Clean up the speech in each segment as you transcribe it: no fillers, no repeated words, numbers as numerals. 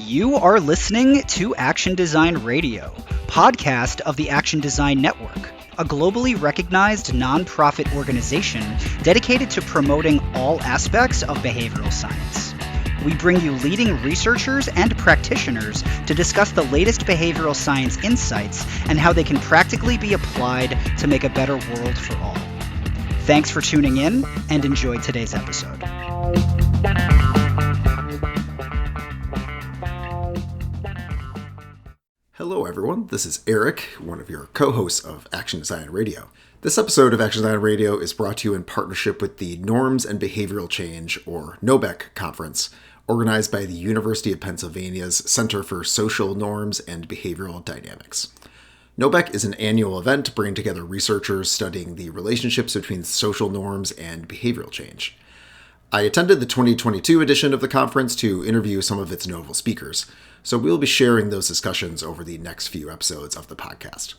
You are listening to Action Design Radio, podcast of the Action Design Network, a globally recognized nonprofit organization dedicated to promoting all aspects of behavioral science. We bring you leading researchers and practitioners to discuss the latest behavioral science insights and how they can practically be applied to make a better world for all. Thanks for tuning in and enjoy today's episode. Hello everyone, this is Erik, one of your co-hosts of Action Design Radio. This episode of Action Design Radio is brought to you in partnership with the Norms and Behavioral Change, or NoBeC, conference, organized by the University of Pennsylvania's Center for Social Norms and Behavioral Dynamics. NoBeC is an annual event bringing together researchers studying the relationships between social norms and behavioral change. I attended the 2022 edition of the conference to interview some of its notable speakers, so we'll be sharing those discussions over the next few episodes of the podcast.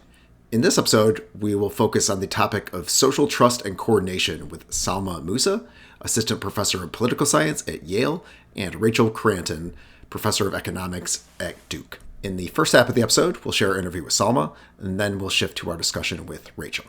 In this episode, we will focus on the topic of social trust and coordination with Salma Mousa, Assistant Professor of Political Science at Yale, and Rachel Kranton, Professor of Economics at Duke. In the first half of the episode, we'll share an interview with Salma, and then we'll shift to our discussion with Rachel.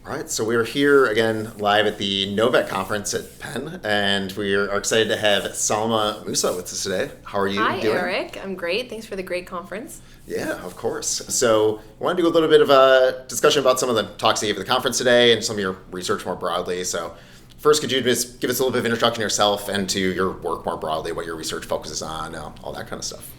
All right, so we're here again live at the NoBeC conference at Penn, and we are excited to have Salma Mousa with us today. How are you doing? Hi, Erik. I'm great. Thanks for the great conference. Yeah, of course. So I want to do a little bit of a discussion about some of the talks you gave at the conference today and some of your research more broadly. So first, could you just give us a little bit of introduction to yourself and to your work more broadly, what your research focuses on, all that kind of stuff?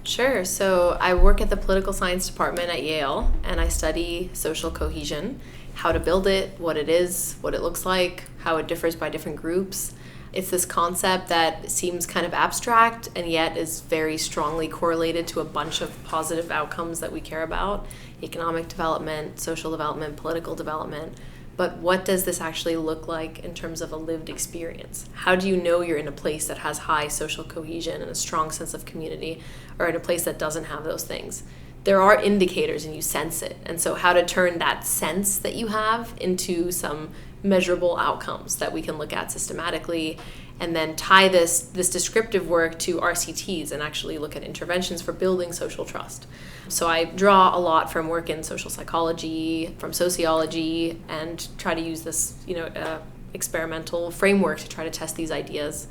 Sure. So I work at the Political Science Department at Yale, and I study social cohesion, how to build it, what it is, what it looks like, how it differs by different groups. It's this concept that seems kind of abstract and yet is very strongly correlated to a bunch of positive outcomes that we care about: economic development, social development, political development. But what does this actually look like in terms of a lived experience? How do you know you're in a place that has high social cohesion and a strong sense of community, or in a place that doesn't have those things? There are indicators and you sense it. And so how to turn that sense that you have into some measurable outcomes that we can look at systematically, and then tie this descriptive work to RCTs and actually look at interventions for building social trust. So I draw a lot from work in social psychology, from sociology, and try to use this, experimental framework to try to test these ideas.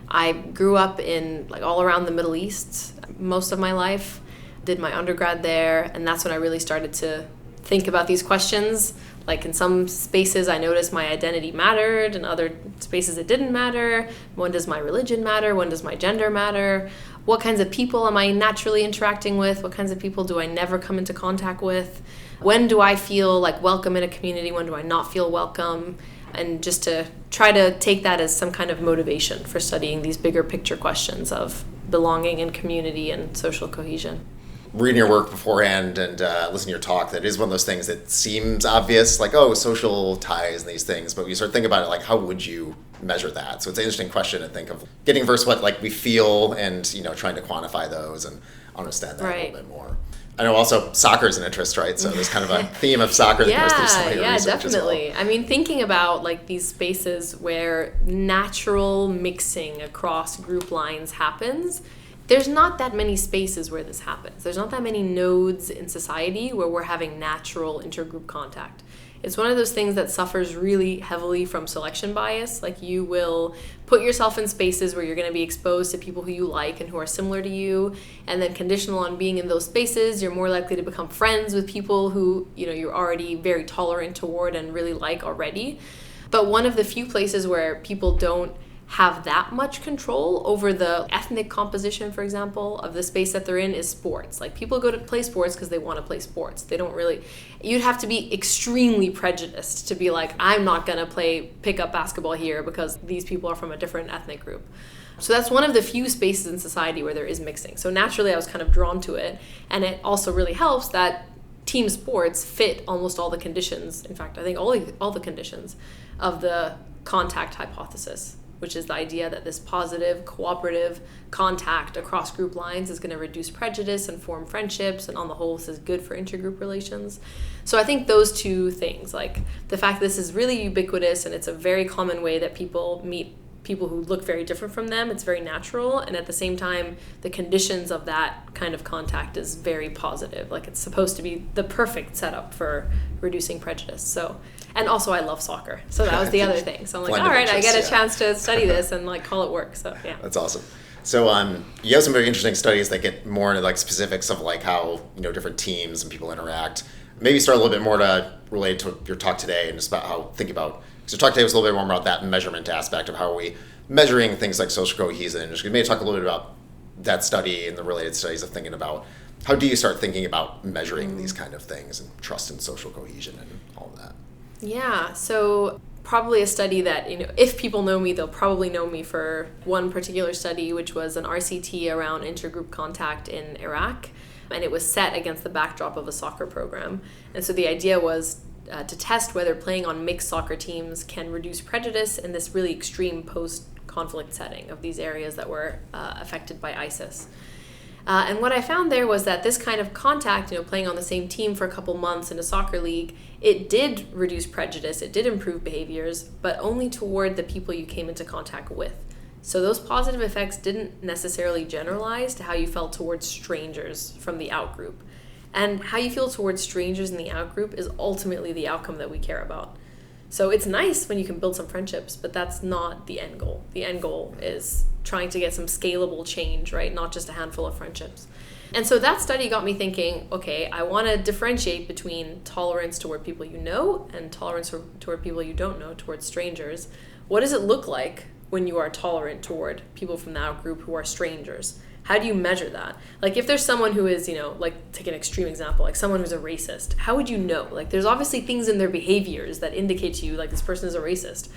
I grew up in all around the Middle East most of my life, did my undergrad there, and that's when I really started to think about these questions. Like in some spaces I noticed my identity mattered, in other spaces it didn't matter. When does my religion matter? When does my gender matter? What kinds of people am I naturally interacting with? What kinds of people do I never come into contact with? When do I feel welcome in a community? When do I not feel welcome? And just to try to take that as some kind of motivation for studying these bigger picture questions of belonging and community and social cohesion. Reading your work beforehand and listening to your talk, that is one of those things that seems obvious, social ties and these things, but when you start thinking about it, how would you measure that? So it's an interesting question to think of, getting versus what we feel and trying to quantify those and understand that a little bit more. I know also soccer is an interest, right? So there's kind of a theme of soccer that goes through some of your research definitely. as well. I mean, thinking about these spaces where natural mixing across group lines happens, there's not that many spaces where this happens. There's not that many nodes in society where we're having natural intergroup contact. It's one of those things that suffers really heavily from selection bias. You will put yourself in spaces where you're going to be exposed to people who you like and who are similar to you, and then conditional on being in those spaces, you're more likely to become friends with people who you're already very tolerant toward and really like already. But one of the few places where people don't have that much control over the ethnic composition, for example, of the space that they're in is sports. People go to play sports because they want to play sports. They don't really, you'd have to be extremely prejudiced to be I'm not going to pick up basketball here because these people are from a different ethnic group. So that's one of the few spaces in society where there is mixing. So naturally I was kind of drawn to it. And it also really helps that team sports fit almost all the conditions. In fact, I think all the conditions of the contact hypothesis, which is the idea that this positive, cooperative contact across group lines is going to reduce prejudice and form friendships, and on the whole, this is good for intergroup relations. So I think those two things, the fact that this is really ubiquitous and it's a very common way that people meet people who look very different from them. It's very natural. And at the same time, the conditions of that kind of contact is very positive. Like, it's supposed to be the perfect setup for reducing prejudice. So, and also I love soccer. So that was the other thing. So I'm like, all right, I get a chance to study this and like call it work. So yeah. That's awesome. So you have some very interesting studies that get more into like specifics of like how, different teams and people interact. Maybe start a little bit more to relate to your talk today and just about how think about, because your talk today was a little bit more about that measurement aspect of how are we measuring things like social cohesion, and just maybe talk a little bit about that study and the related studies of thinking about how do you start thinking about measuring these kind of things and trust and social cohesion and all of that. Yeah, so probably a study that, if people know me, they'll probably know me for one particular study, which was an RCT around intergroup contact in Iraq. And it was set against the backdrop of a soccer program. And so the idea was to test whether playing on mixed soccer teams can reduce prejudice in this really extreme post-conflict setting of these areas that were affected by ISIS. And what I found there was that this kind of contact, playing on the same team for a couple months in a soccer league, it did reduce prejudice, it did improve behaviors, but only toward the people you came into contact with. So those positive effects didn't necessarily generalize to how you felt towards strangers from the outgroup. And how you feel towards strangers in the outgroup is ultimately the outcome that we care about. So it's nice when you can build some friendships, but that's not the end goal. The end goal is trying to get some scalable change, right? Not just a handful of friendships. And so that study got me thinking, okay, I want to differentiate between tolerance toward people you know and tolerance toward people you don't know, towards strangers. What does it look like when you are tolerant toward people from that group who are strangers? How do you measure that? Like, if there's someone who is, like, take an extreme example, like someone who's a racist, how would you know? Like, there's obviously things in their behaviors that indicate to you, like, this person is a racist.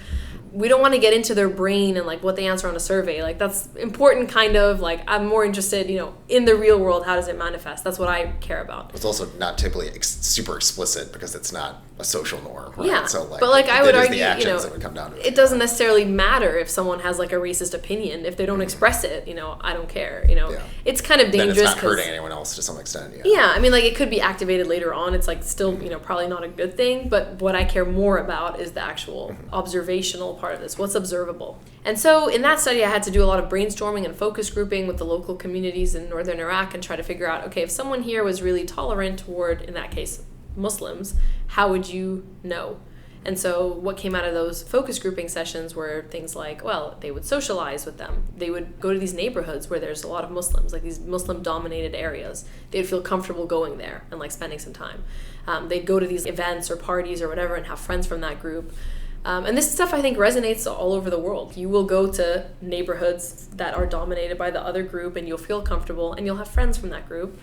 We don't want to get into their brain and, like, what they answer on a survey. Like, that's important, kind of. Like, I'm more interested, in the real world, how does it manifest? That's what I care about. It's also not typically super explicit because it's not a social norm, right? Yeah, so, like, but, like, I would argue, that would come down to it doesn't necessarily matter if someone has, like, a racist opinion. If they don't express it, I don't care, Yeah. It's kind of dangerous. Then it's not hurting anyone else to some extent. Yeah, I mean, like, it could be activated later on. It's, like, still, probably not a good thing. But what I care more about is the actual observational part of this. What's observable? And so in that study, I had to do a lot of brainstorming and focus grouping with the local communities in northern Iraq and try to figure out, okay, if someone here was really tolerant toward, in that case, Muslims, how would you know? And so what came out of those focus grouping sessions were things like, well, they would socialize with them. They would go to these neighborhoods where there's a lot of Muslims, like these Muslim-dominated areas. They'd feel comfortable going there and, like, spending some time. They'd go to these events or parties or whatever and have friends from that group. And this stuff, I think, resonates all over the world. You will go to neighborhoods that are dominated by the other group and you'll feel comfortable and you'll have friends from that group.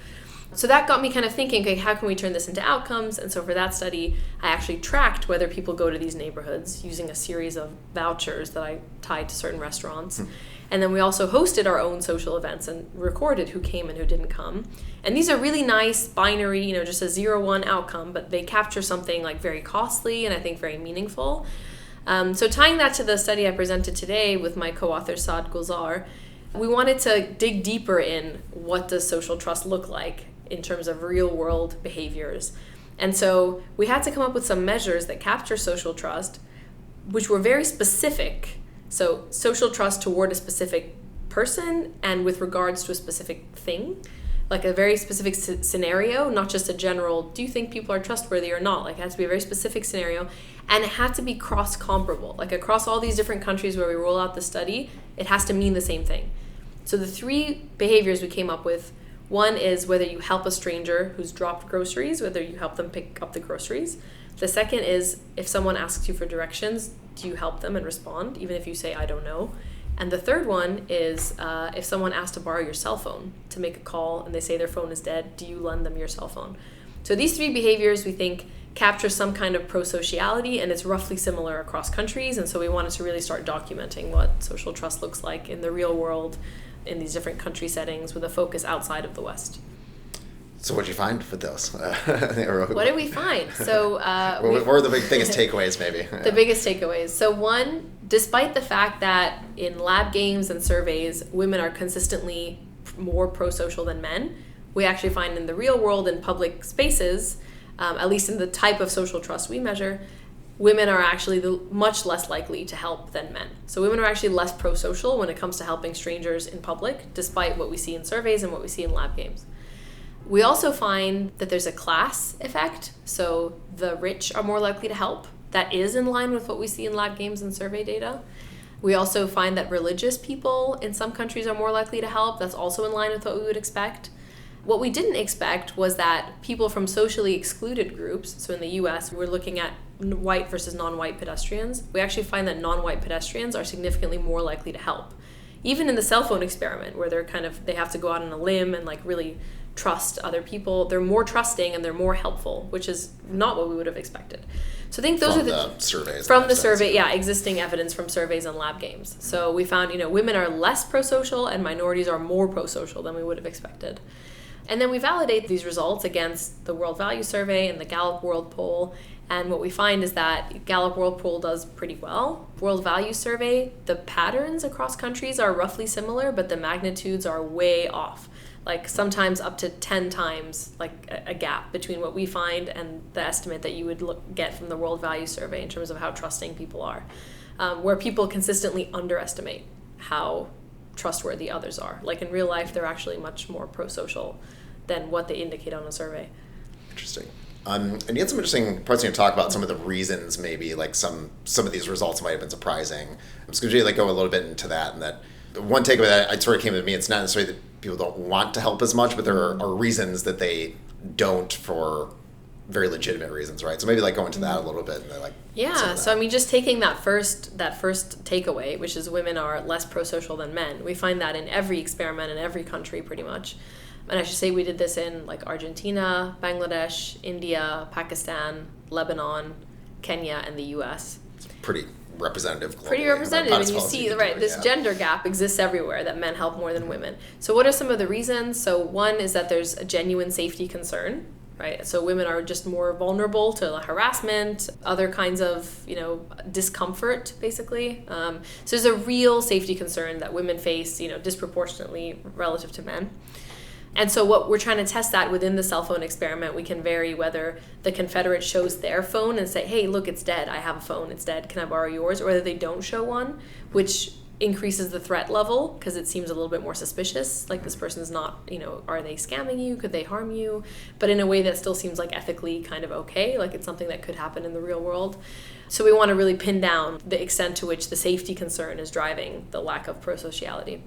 So that got me kind of thinking, okay, how can we turn this into outcomes? And so for that study, I actually tracked whether people go to these neighborhoods using a series of vouchers that I tied to certain restaurants. And then we also hosted our own social events and recorded who came and who didn't come. And these are really nice, binary, just a 0-1 outcome, but they capture something, like, very costly and I think very meaningful. So tying that to the study I presented today with my co-author Saad Gulzar, we wanted to dig deeper in what does social trust look like in terms of real-world behaviors. And so we had to come up with some measures that capture social trust, which were very specific. So social trust toward a specific person and with regards to a specific thing, like a very specific scenario, not just a general, do you think people are trustworthy or not? Like, it has to be a very specific scenario, and it had to be cross-comparable. Like, across all these different countries where we roll out the study, it has to mean the same thing. So the 3 behaviors we came up with, one is whether you help a stranger who's dropped groceries, whether you help them pick up the groceries. The second is if someone asks you for directions, do you help them and respond, even if you say, I don't know? And the third one is if someone asks to borrow your cell phone to make a call and they say their phone is dead, do you lend them your cell phone? So these 3 behaviors, we think, capture some kind of pro-sociality, and it's roughly similar across countries. And so we wanted to really start documenting what social trust looks like in the real world in these different country settings with a focus outside of the West. So what did you find for those? What did we find? So what were the biggest takeaways, maybe? The biggest takeaways. So one, despite the fact that in lab games and surveys, women are consistently more pro-social than men, we actually find in the real world in public spaces, at least in the type of social trust we measure, women are actually much less likely to help than men. So women are actually less pro-social when it comes to helping strangers in public, despite what we see in surveys and what we see in lab games. We also find that there's a class effect. So the rich are more likely to help. That is in line with what we see in lab games and survey data. We also find that religious people in some countries are more likely to help. That's also in line with what we would expect. What we didn't expect was that people from socially excluded groups, so in the US, we're looking at white versus non-white pedestrians. We actually find that non-white pedestrians are significantly more likely to help. Even in the cell phone experiment, where they have to go out on a limb and like really trust other people, they're more trusting and they're more helpful, which is not what we would have expected. So I think those are the surveys. From the survey, yeah, existing evidence from surveys and lab games. So we found, women are less pro-social and minorities are more pro-social than we would have expected. And then we validate these results against the World Value Survey and the Gallup World Poll. And what we find is that Gallup World Poll does pretty well. World Value Survey, the patterns across countries are roughly similar, but the magnitudes are way off. Like sometimes up to 10 times like a gap between what we find and the estimate that you would get from the World Value Survey in terms of how trusting people are, where people consistently underestimate how trustworthy others are. Like in real life, they're actually much more pro-social than what they indicate on a survey. Interesting. And you had some interesting parts in your talk about some of the reasons maybe like some of these results might have been surprising. I'm just going to go a little bit into that, and that one takeaway that sort of came to me, it's not necessarily that people don't want to help as much, but there are reasons that they don't for very legitimate reasons, right? So maybe like go into that a little bit. And yeah, so I mean, just taking that first takeaway, which is women are less pro-social than men, we find that in every experiment in every country pretty much. And I should say we did this in like Argentina, Bangladesh, India, Pakistan, Lebanon, Kenya, and the US. It's pretty representative globally. Pretty representative, and you see, right, this gender gap exists everywhere, that men help more than women. So what are some of the reasons? So one is that there's a genuine safety concern, right? So women are just more vulnerable to harassment, other kinds of, discomfort, basically. So there's a real safety concern that women face, disproportionately relative to men. And so what we're trying to test that within the cell phone experiment, we can vary whether the Confederate shows their phone and say, hey, look, it's dead. I have a phone. It's dead. Can I borrow yours? Or whether they don't show one, which increases the threat level because it seems a little bit more suspicious. Like this person's not, are they scamming you? Could they harm you? But in a way that still seems like ethically kind of okay. Like it's something that could happen in the real world. So we want to really pin down the extent to which the safety concern is driving the lack of prosociality.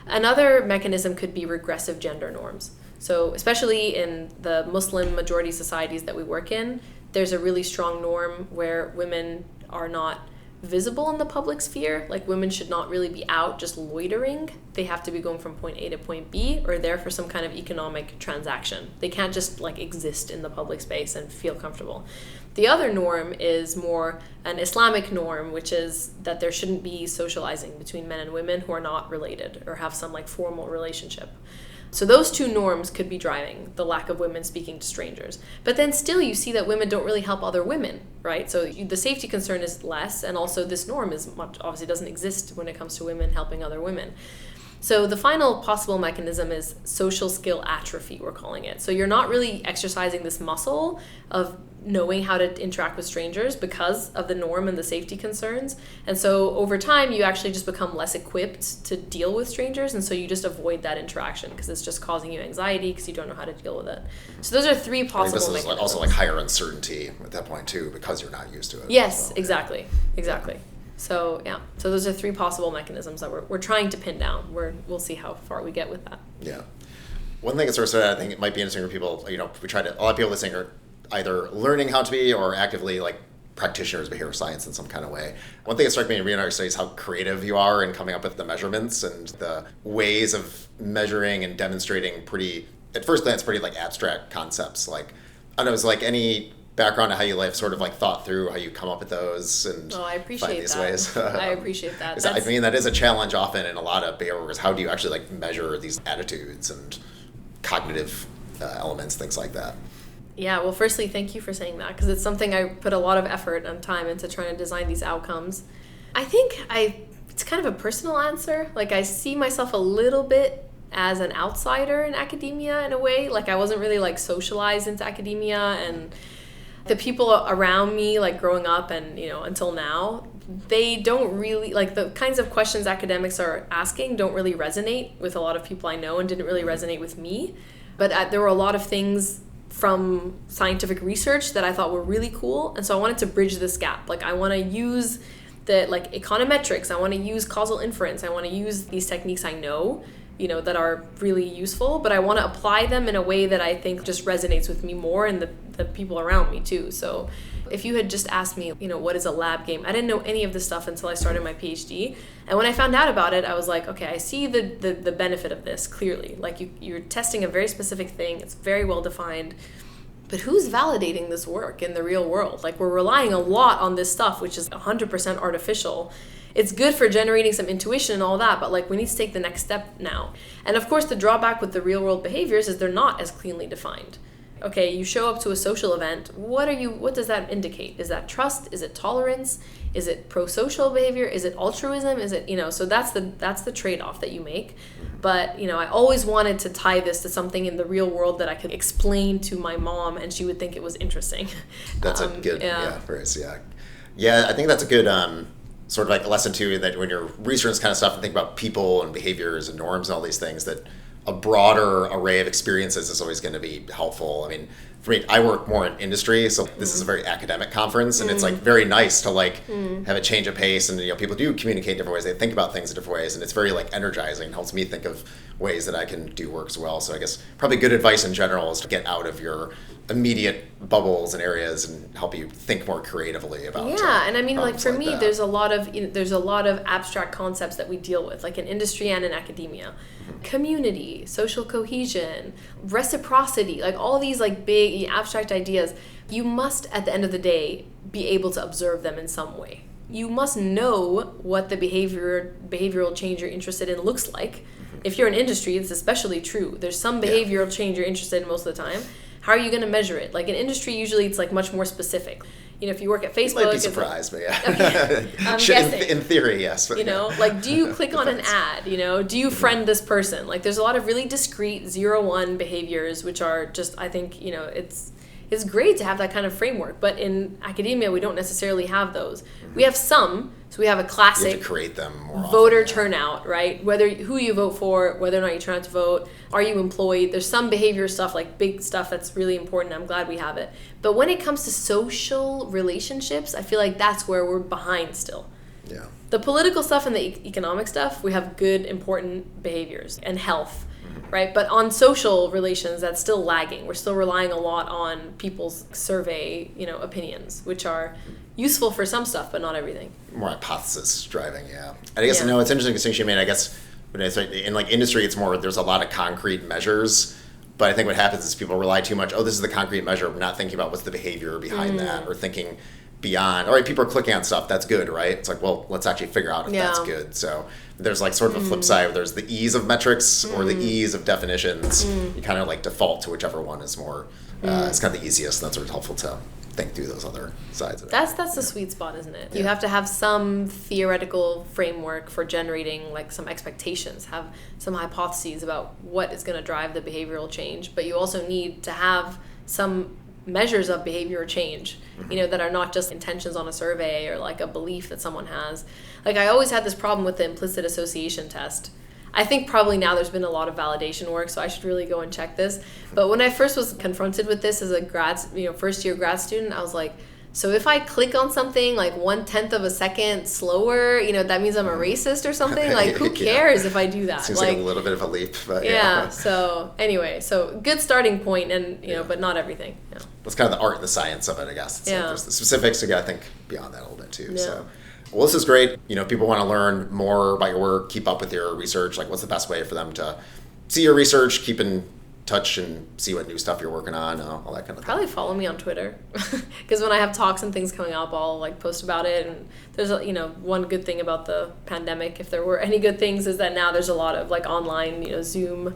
Another mechanism could be regressive gender norms. So especially in the Muslim majority societies that we work in, there's a really strong norm where women are not visible in the public sphere. Like women should not really be out just loitering. They have to be going from point A to point B or there for some kind of economic transaction. They can't just like exist in the public space and feel comfortable. The other norm is more an Islamic norm, which is that there shouldn't be socializing between men and women who are not related or have some like formal relationship. So those two norms could be driving the lack of women speaking to strangers. But then still you see that women don't really help other women, right? So the safety concern is less, and also this norm is obviously doesn't exist when it comes to women helping other women. So the final possible mechanism is social skill atrophy, we're calling it. So you're not really exercising this muscle of knowing how to interact with strangers because of the norm and the safety concerns. And so over time, you actually just become less equipped to deal with strangers. And so you just avoid that interaction because it's just causing you anxiety because you don't know how to deal with it. So those are three possible mechanisms. This is also like higher uncertainty at that point too, because you're not used to it. Yes, exactly. So yeah, so those are three possible mechanisms that we're trying to pin down. We'll see how far we get with that. Yeah. One thing that sort of I think it might be interesting for people, a lot of people listening are either learning how to be or actively like practitioners of behavioral science in some kind of way. One thing that struck me in reading our studies is how creative you are in coming up with the measurements and the ways of measuring and demonstrating at first glance, pretty like abstract concepts. Like, I don't know, it's like any background on how you live sort of like thought through how you come up with those and I appreciate find these that. ways. I appreciate that. I mean, that is a challenge often in a lot of behavioral work is how do you actually like measure these attitudes and cognitive elements, things like that. Yeah, well, firstly, thank you for saying that because it's something I put a lot of effort and time into trying to design these outcomes. I think it's kind of a personal answer. Like I see myself a little bit as an outsider in academia in a way. Like I wasn't really like socialized into academia, and The people around me, like growing up and, until now, they don't really, like the kinds of questions academics are asking don't really resonate with a lot of people I know and didn't really resonate with me. But there were a lot of things from scientific research that I thought were really cool. And so I wanted to bridge this gap. Like I want to use the econometrics. I want to use causal inference. I want to use these techniques I know, that are really useful, but I want to apply them in a way that I think just resonates with me more and the people around me too. So if you had just asked me, what is a lab game? I didn't know any of this stuff until I started my PhD. And when I found out about it, I was like, okay, I see the benefit of this clearly. Like you're testing a very specific thing. It's very well defined. But who's validating this work in the real world? Like we're relying a lot on this stuff, which is 100% artificial. It's good for generating some intuition and all that, but like we need to take the next step now. And of course, the drawback with the real world behaviors is they're not as cleanly defined. Okay, you show up to a social event. What does that indicate? Is that trust? Is it tolerance? Is it pro-social behavior? Is it altruism? Is it, so that's the trade-off that you make. But, I always wanted to tie this to something in the real world that I could explain to my mom and she would think it was interesting. That's a good, phrase, yeah. Yeah, I think that's a good sort of like a lesson too, that when you're researching kind of stuff and think about people and behaviors and norms and all these things, that a broader array of experiences is always going to be helpful. I mean, for me, I work more in industry, so this is a very academic conference, and it's like very nice to have a change of pace, and people do communicate in different ways. They think about things in different ways, and it's very like energizing. It helps me think of ways that I can do work as well. So I guess probably good advice in general is to get out of your immediate bubbles and areas and help you think more creatively about. And I mean, like for me, that. there's a lot of abstract concepts that we deal with, like in industry and in academia. Community, social cohesion, reciprocity, like all these like big abstract ideas, you must at the end of the day be able to observe them in some way. You must know what the behavioral change you're interested in looks like. If you're in industry, it's especially true. There's some behavioral change you're interested in most of the time. How are you going to measure it? Like in industry, usually it's like much more specific. If you work at Facebook... You might be surprised, but yeah. Okay. I'm guessing. In theory, yes. But like do you click on an ad? Do you friend this person? Like there's a lot of really discrete 0-1 behaviors, which are just, I think, it's great to have that kind of framework. But in academia, we don't necessarily have those. We have some. So we have a classic you have to create them more often, voter turnout, right? Who you vote for, whether or not you turn out to vote, are you employed? There's some behavior stuff, like big stuff that's really important. I'm glad we have it. But when it comes to social relationships, I feel like that's where we're behind still. Yeah. The political stuff and the economic stuff, we have good, important behaviors and health, right? But on social relations, that's still lagging. We're still relying a lot on people's survey, opinions, which are useful for some stuff, but not everything. More hypothesis driving, yeah. And I guess, it's interesting distinction you made. I guess when I say in like industry, it's more, there's a lot of concrete measures. But I think what happens is people rely too much, this is the concrete measure, but not thinking about what's the behavior behind that, or thinking beyond, all right, people are clicking on stuff, that's good, right? It's like, well, let's actually figure out if that's good. So there's like sort of a flip side where there's the ease of metrics or the ease of definitions. You kind of like default to whichever one is more, it's kind of the easiest, and that's sort of helpful to think through those other sides of it. That's the sweet spot, isn't it? You have to have some theoretical framework for generating like some expectations, have some hypotheses about what is going to drive the behavioral change, but you also need to have some measures of behavior change, that are not just intentions on a survey or like a belief that someone has. Like I always had this problem with the implicit association test. I think probably now there's been a lot of validation work, so I should really go and check this. But when I first was confronted with this as a first year grad student, I was like, so if I click on something like 1/10 of a second slower, that means I'm a racist or something? Like, who cares if I do that? Seems like a little bit of a leap, but So anyway, so good starting point, and but not everything. Yeah. That's kind of the art and the science of it, I guess. It's like there's the specifics, you got to think beyond that a little bit too. Yeah. So. Well, this is great. People want to learn more about your work, keep up with your research. Like, what's the best way for them to see your research, keep in touch, and see what new stuff you're working on, all that kind of thing? Probably follow me on Twitter, because when I have talks and things coming up, I'll like post about it. And there's one good thing about the pandemic, if there were any good things, is that now there's a lot of like online Zoom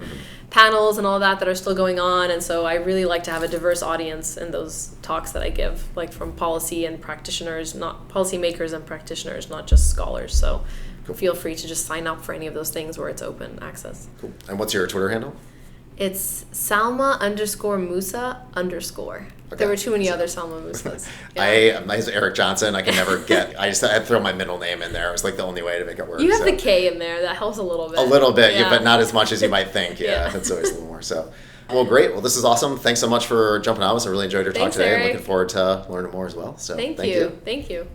panels and all that are still going on, and so I really like to have a diverse audience in those talks that I give, like from policy and practitioners, not policymakers and practitioners, not just scholars. So feel free to just sign up for any of those things where it's open access. Cool. And what's your Twitter handle? It's Salma _Mousa _. Okay. There were too many other Salma Mousas. Yeah. My name's Erik Johnson. I can never get. I throw my middle name in there. It was like the only way to make it work. You have the K in there. That helps a little bit. A little bit, Yeah. but not as much as you might think. Yeah, that's always a little more. So, well, great. Well, this is awesome. Thanks so much for jumping on with us. I really enjoyed your Thanks, talk today. Erik. I'm looking forward to learning more as well. So, Thank you. Thank you.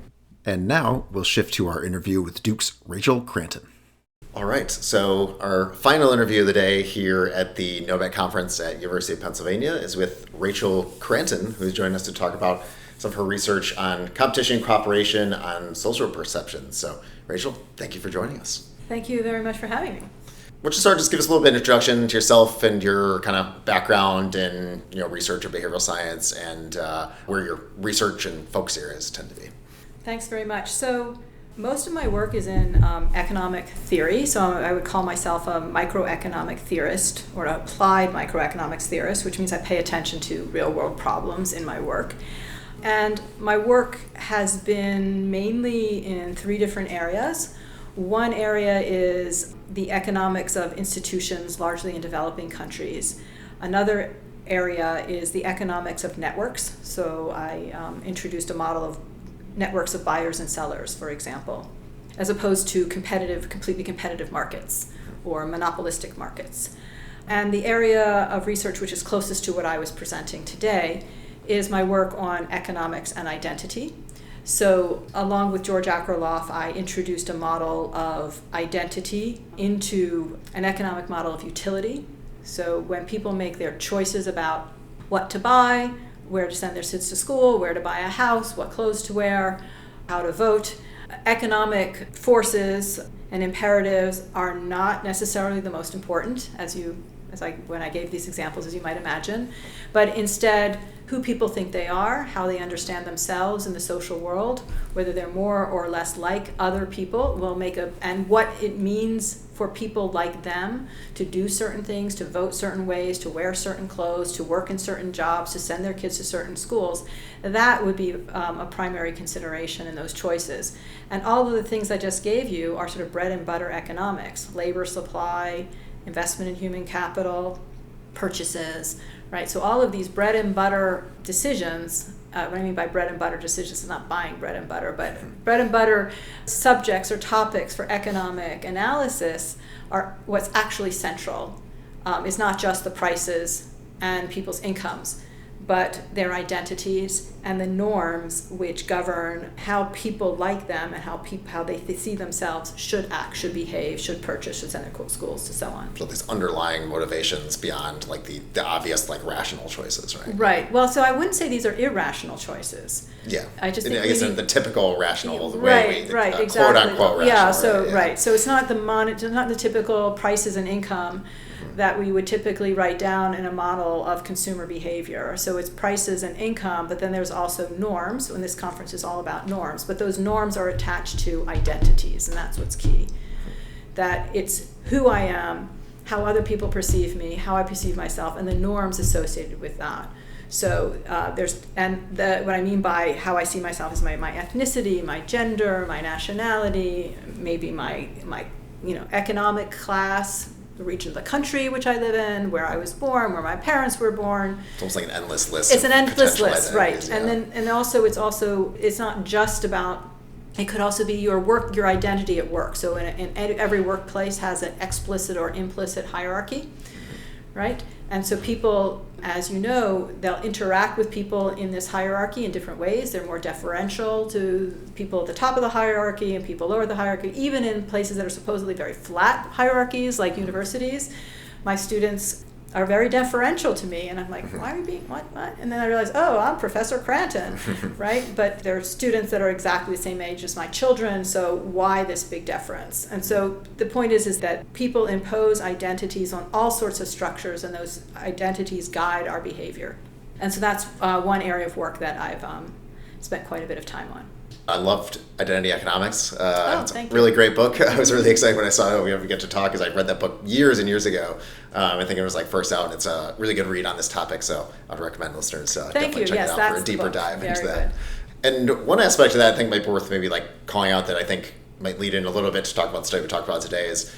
And now we'll shift to our interview with Duke's Rachel Kranton. All right, so our final interview of the day here at the NoBeC conference at University of Pennsylvania is with Rachel Kranton, who's joined us to talk about some of her research on competition, cooperation, on social perceptions. So, Rachel, thank you for joining us. Thank you very much for having me. Why don't you start, just give us a little bit of introduction to yourself and your kind of background in research or behavioral science and where your research and focus areas tend to be. Thanks very much. So most of my work is in economic theory, so I would call myself a microeconomic theorist or an applied microeconomics theorist, which means I pay attention to real-world problems in my work. And my work has been mainly in 3 different areas. One area is the economics of institutions, largely in developing countries. Another area is the economics of networks. So I introduced a model of networks of buyers and sellers, for example, as opposed to completely competitive markets or monopolistic markets. And the area of research which is closest to what I was presenting today is my work on economics and identity. So along with George Akerlof, I introduced a model of identity into an economic model of utility. So when people make their choices about what to buy, where to send their kids to school, where to buy a house, what clothes to wear, how to vote, economic forces and imperatives are not necessarily the most important, when I gave these examples, as you might imagine, but instead who people think they are, how they understand themselves in the social world, whether they're more or less like other people, and what it means for people like them to do certain things, to vote certain ways, to wear certain clothes, to work in certain jobs, to send their kids to certain schools. That would be a primary consideration in those choices. And all of the things I just gave you are sort of bread and butter economics: labor supply, investment in human capital, purchases, right? So all of these bread and butter decisions, what I mean by bread and butter decisions is not buying bread and butter, but bread and butter subjects or topics for economic analysis are what's actually central. It's not just the prices and people's incomes, but their identities and the norms which govern how people like them and how they see themselves should act, should behave, should purchase, should send their schools, and so on. So these underlying motivations beyond like the obvious like rational choices, right? Right. Well, so I wouldn't say these are irrational choices. Yeah. I just think in the typical rational right, way, right, quote exactly. unquote rational. Yeah. So right. right. So it's not the typical prices and income that we would typically write down in a model of consumer behavior. So it's prices and income, but then there's also norms, and this conference is all about norms, but those norms are attached to identities, and that's what's key. That it's who I am, how other people perceive me, how I perceive myself, and the norms associated with that. So what I mean by how I see myself is my ethnicity, my gender, my nationality, maybe my economic class, the region of the country which I live in, where I was born, where my parents were born. It's almost like an endless list. It's an endless list, right? Yeah. It's not just about. It could also be your identity at work. So every workplace has an explicit or implicit hierarchy, right? And so people, as you know, they'll interact with people in this hierarchy in different ways. They're more deferential to people at the top of the hierarchy and people lower the hierarchy. Even in places that are supposedly very flat hierarchies, like universities, my students are very deferential to me, and I'm like, why are you being what? And then I realize, oh, I'm Professor Kranton, right? But they're students that are exactly the same age as my children, so why this big deference? And so the point is that people impose identities on all sorts of structures, and those identities guide our behavior. And so that's one area of work that I've spent quite a bit of time on. I loved Identity Economics. It's a thank really you. great book. I was really excited when I saw it. We ever get to talk, because I read that book years and years ago. I think it was like first out. It's a really good read on this topic, so I'd recommend listeners definitely check it out for a deeper dive into that. And one aspect of that I think might be worth maybe like calling out that I think might lead in a little bit to talk about the study we talked about today is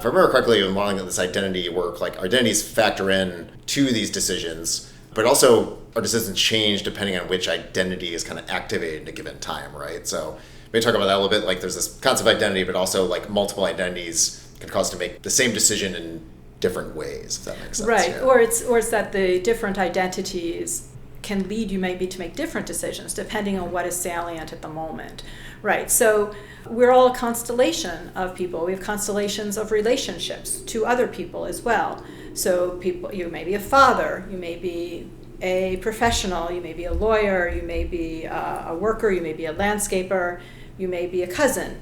If I remember correctly, in modeling this identity work, like our identities factor in to these decisions, but also our decisions change depending on which identity is kind of activated at a given time, right? So maybe talk about that a little bit. Like there's this concept of identity, but also like multiple identities can cause us to make the same decision in different ways, if that makes sense. Right, Yeah. or it's that the different identities can lead you maybe to make different decisions depending on what is salient at the moment. Right, so we're all a constellation of people. We have constellations of relationships to other people as well. So people, you may be a father, you may be a professional, you may be a lawyer, you may be a worker, you may be a landscaper, you may be a cousin,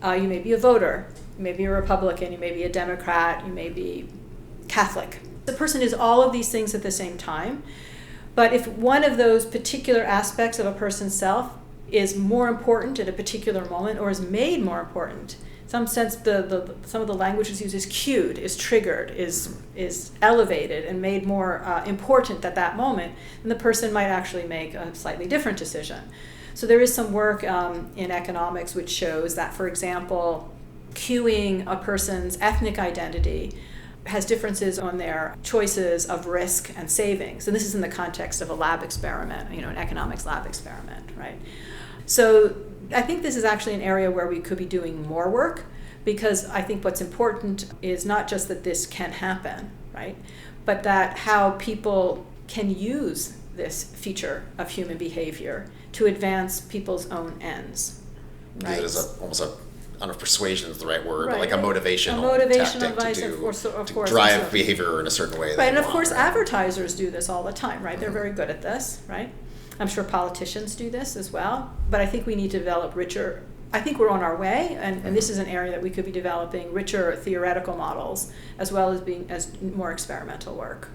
you may be a voter, you may be a Republican, you may be a Democrat, you may be Catholic. The person is all of these things at the same time. But if one of those particular aspects of a person's self is more important at a particular moment or is made more important, in some sense some of the language is used is cued, is triggered, is elevated and made more important at that moment, then the person might actually make a slightly different decision. So there is some work in economics which shows that, for example, cueing a person's ethnic identity has differences on their choices of risk and savings. And this is in the context of a lab experiment, an economics lab experiment, right? So I think this is actually an area where we could be doing more work, because I think what's important is not just that this can happen, right? But that how people can use this feature of human behavior to advance people's own ends. Right? Use it as almost a, I don't know if persuasion is the right word, Right. but like a motivational tactic advice, to, of course, drive behavior in a certain way. Right, and of course advertisers do this all the time, right? They're very good at this, right? I'm sure politicians do this as well, but I think we need to develop richer, I think we're on our way, and this is an area that we could be developing richer theoretical models as well as more experimental work.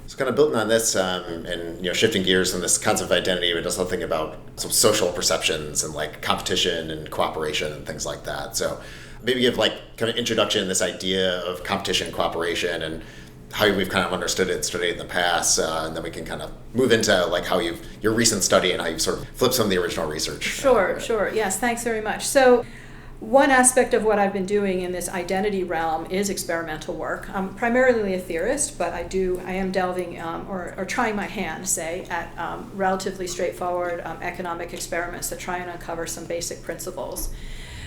So kind of building on this and shifting gears from this concept of identity, but just something about some social perceptions and like competition and cooperation and things like that. So maybe give like kind of introduction, this idea of competition, cooperation, and how we've kind of understood it and studied it in the past, and then we can kind of move into like how your recent study and how you've sort of flipped some of the original research. Sure. Yes, thanks very much. So one aspect of what I've been doing in this identity realm is experimental work. I'm primarily a theorist, but I am delving or trying my hand, say, at relatively straightforward economic experiments that try and uncover some basic principles.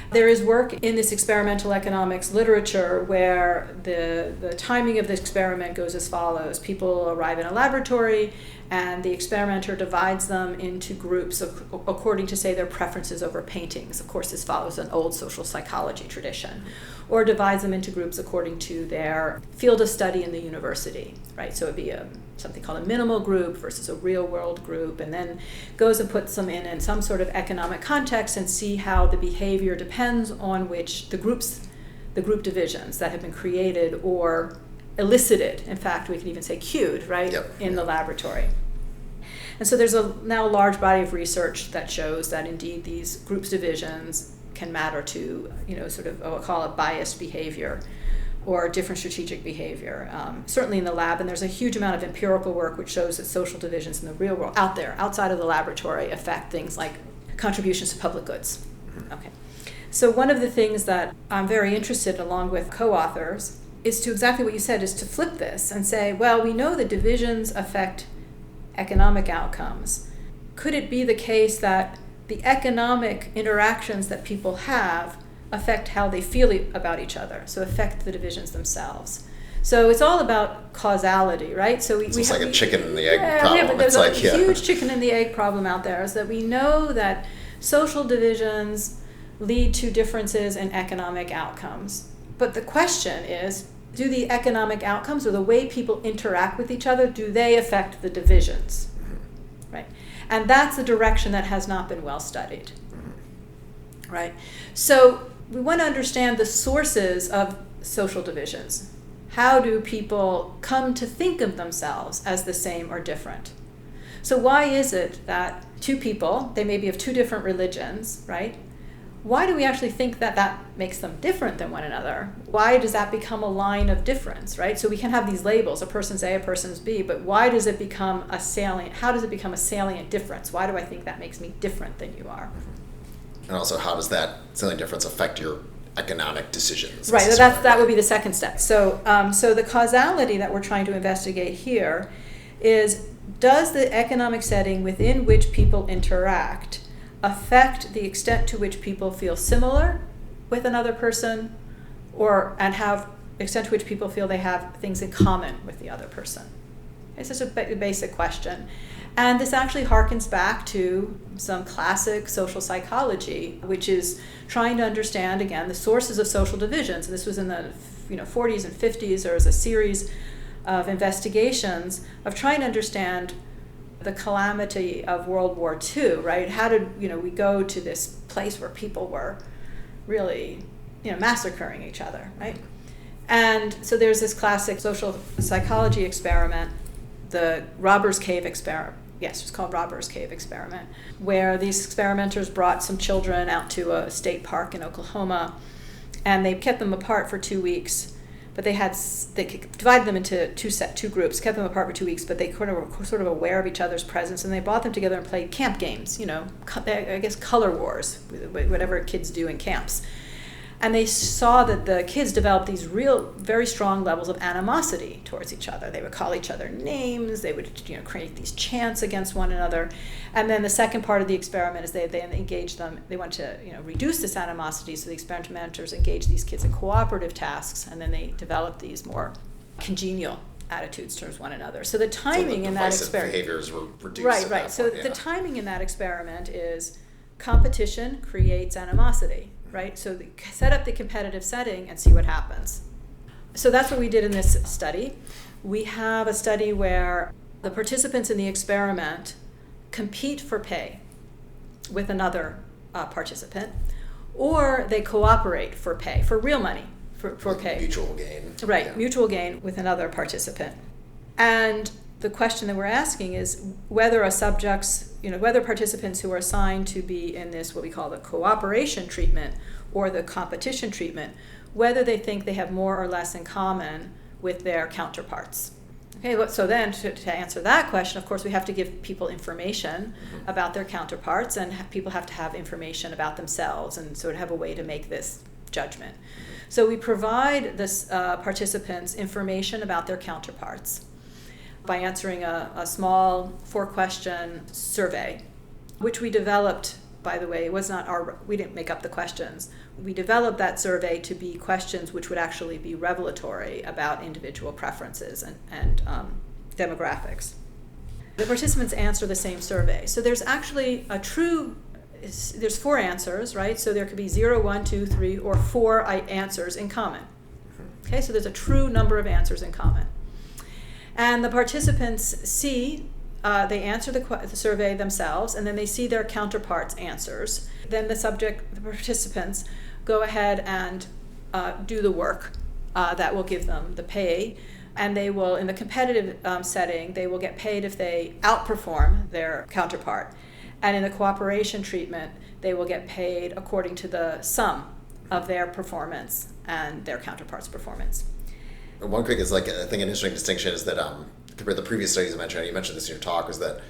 There is work in this experimental economics literature where the timing of the experiment goes as follows. People arrive in a laboratory and the experimenter divides them into groups according to, say, their preferences over paintings. Of course, this follows an old social psychology tradition. Or divides them into groups according to their field of study in the university, right? So it'd be something called a minimal group versus a real world group, and then goes and puts them in some sort of economic context and see how the behavior depends on which the group divisions that have been created or elicited. In fact, we can even say cued, right, in the laboratory. And so there's now a large body of research that shows that indeed these groups divisions can matter to, sort of what we'll call it biased behavior or different strategic behavior, certainly in the lab. And there's a huge amount of empirical work which shows that social divisions in the real world, out there, outside of the laboratory, affect things like contributions to public goods. Okay. So one of the things that I'm very interested in, along with co-authors, is to exactly what you said, is to flip this and say, well, we know that divisions affect economic outcomes. Could it be the case that the economic interactions that people have affect how they feel about each other, so affect the divisions themselves? So it's all about causality, right? So it's like a chicken and the egg problem. There's a huge chicken and the egg problem out there, is that we know that social divisions lead to differences in economic outcomes. But the question is, do the economic outcomes or the way people interact with each other, do they affect the divisions? Right? And that's the direction that has not been well studied. Right? So we want to understand the sources of social divisions. How do people come to think of themselves as the same or different? So why is it that two people, they may be of two different religions, right? Why do we actually think that that makes them different than one another? Why does that become a line of difference, right? So we can have these labels, a person's A, a person's B, but why does it become a salient, how does it become a salient difference? Why do I think that makes me different than you are? And also, how does that salient difference affect your economic decisions. Right, that would be the second step. So, so the causality that we're trying to investigate here is, does the economic setting within which people interact affect the extent to which people feel similar with another person, and have the extent to which people feel they have things in common with the other person? It's just a basic question. And this actually harkens back to some classic social psychology, which is trying to understand, again, the sources of social divisions. And this was in the 40s and 50s. There was a series of investigations of trying to understand the calamity of World War II, right? How did we go to this place where people were really massacring each other, right? And so there's this classic social psychology experiment, the Robbers Cave experiment. Yes, it's called Robbers Cave experiment, where these experimenters brought some children out to a state park in Oklahoma, and they kept them apart for 2 weeks. But they divided them into two groups, kept them apart for 2 weeks, but they were sort of aware of each other's presence, and they brought them together and played camp games, I guess color wars, whatever kids do in camps. And they saw that the kids developed these real, very strong levels of animosity towards each other. They would call each other names. They would, create these chants against one another. And then the second part of the experiment is they engaged them. They want to, reduce this animosity. So the experimenters engaged these kids in cooperative tasks, and then they developed these more congenial attitudes towards one another. So the timing in that experiment, behaviors were reduced. Right. So the timing in that experiment is competition creates animosity. Right, so set up the competitive setting and see what happens. So that's what we did in this study. We have a study where the participants in the experiment compete for pay with another participant, or they cooperate for pay, for real money, for pay. Mutual gain. Right, yeah. Mutual gain with another participant. And the question that we're asking is whether whether participants who are assigned to be in this, what we call the cooperation treatment or the competition treatment, whether they think they have more or less in common with their counterparts. Okay, so then to answer that question, of course, we have to give people information about their counterparts, and people have to have information about themselves, and sort of have a way to make this judgment. So we provide participants information about their counterparts by answering a small 4-question survey, which we developed, by the way. It was not we didn't make up the questions. We developed that survey to be questions which would actually be revelatory about individual preferences and demographics. The participants answer the same survey. So there's actually there's 4 answers, right? So there could be 0, 1, 2, 3, or 4 answers in common. Okay, so there's a true number of answers in common. And the participants see, they answer the survey themselves, and then they see their counterparts' answers. Then the participants, go ahead and do the work that will give them the pay. And they will, in the competitive setting, they will get paid if they outperform their counterpart. And in the cooperation treatment, they will get paid according to the sum of their performance and their counterpart's performance. One quick is I think an interesting distinction is that compared to the previous studies you mentioned this in your talk, is that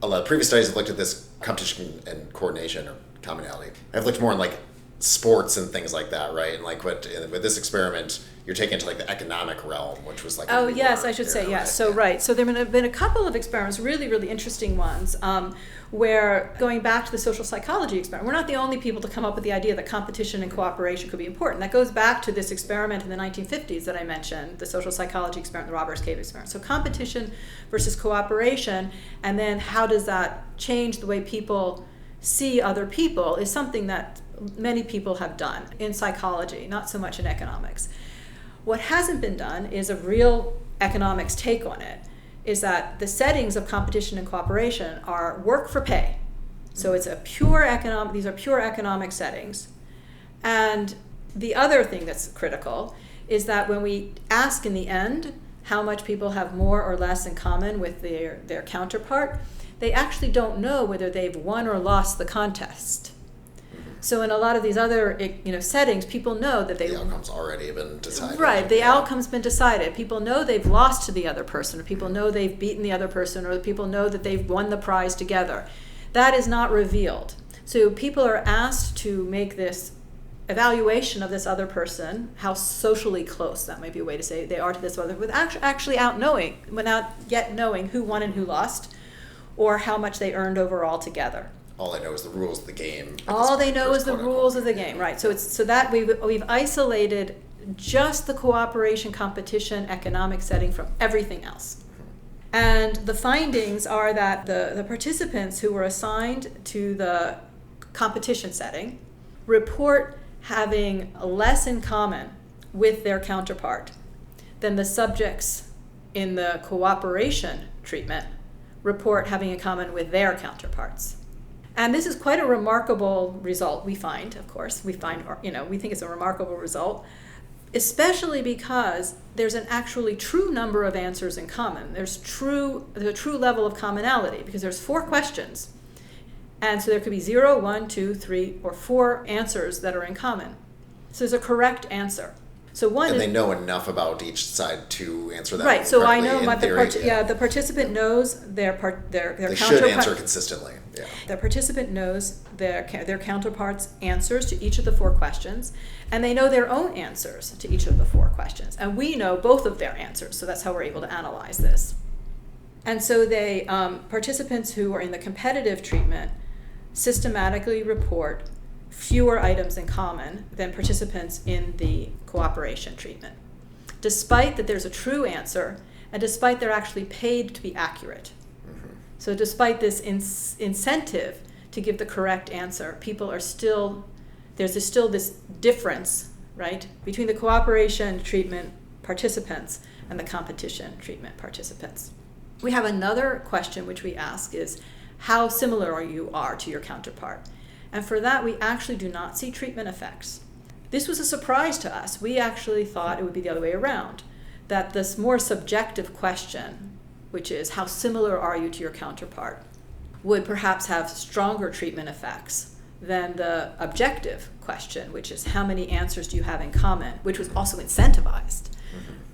a lot of previous studies have looked at this competition and coordination or commonality. I've looked more in sports and things like that, right? And with this experiment, you're taking it to the economic realm, which was oh yes, I should say yes. So right, so there have been a couple of experiments, really, really interesting ones, where going back to the social psychology experiment, we're not the only people to come up with the idea that competition and cooperation could be important. That goes back to this experiment in the 1950s that I mentioned, the social psychology experiment, the Robbers Cave experiment. So competition versus cooperation, and then how does that change the way people see other people, is something that many people have done in psychology, not so much in economics. What hasn't been done is a real economics take on it, is that the settings of competition and cooperation are work for pay. So it's these are pure economic settings. And the other thing that's critical is that when we ask in the end how much people have more or less in common with their counterpart, they actually don't know whether they've won or lost the contest. So in a lot of these other settings, people know that the outcome's already been decided. Right, the outcome's been decided. People know they've lost to the other person, or people know they've beaten the other person, or people know that they've won the prize together. That is not revealed. So people are asked to make this evaluation of this other person, how socially close, that might be a way to say, they are to this other, without yet knowing who won and who lost, or how much they earned overall together. All they know is the rules of the game. All they know is the rules of the game, right? So that we've isolated just the cooperation, competition, economic setting from everything else. And the findings are that the participants who were assigned to the competition setting report having less in common with their counterpart than the subjects in the cooperation treatment report having in common with their counterparts. And this is quite a remarkable result, we find, of course. We think it's a remarkable result, especially because there's an actually true number of answers in common. There's a true level of commonality, because there's 4 questions. And so there could be 0, 1, 2, 3, or 4 answers that are in common. So there's a correct answer. So and they know enough about each side to answer that. Right. So I know the participant knows their they should answer consistently. Yeah. The participant knows their counterparts' answers to each of the 4 questions, and they know their own answers to each of the 4 questions. And we know both of their answers, so that's how we're able to analyze this. And so they participants who are in the competitive treatment systematically report fewer items in common than participants in the cooperation treatment, despite that there's a true answer, and despite they're actually paid to be accurate. Mm-hmm. So despite this incentive to give the correct answer, there's still this difference, right, between the cooperation treatment participants and the competition treatment participants. We have another question which we ask is, how similar you are to your counterpart? And for that, we actually do not see treatment effects. This was a surprise to us. We actually thought it would be the other way around, that this more subjective question, which is how similar are you to your counterpart, would perhaps have stronger treatment effects than the objective question, which is how many answers do you have in common, which was also incentivized,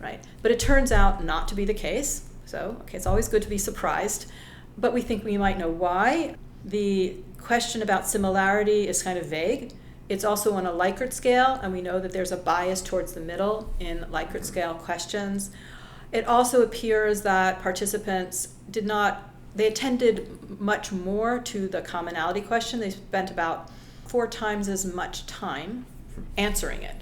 right? But it turns out not to be the case. So, it's always good to be surprised, but we think we might know why. The question about similarity is kind of vague. It's also on a Likert scale, and we know that there's a bias towards the middle in Likert scale questions. It also appears that participants they attended much more to the commonality question. They spent about 4 times as much time answering it.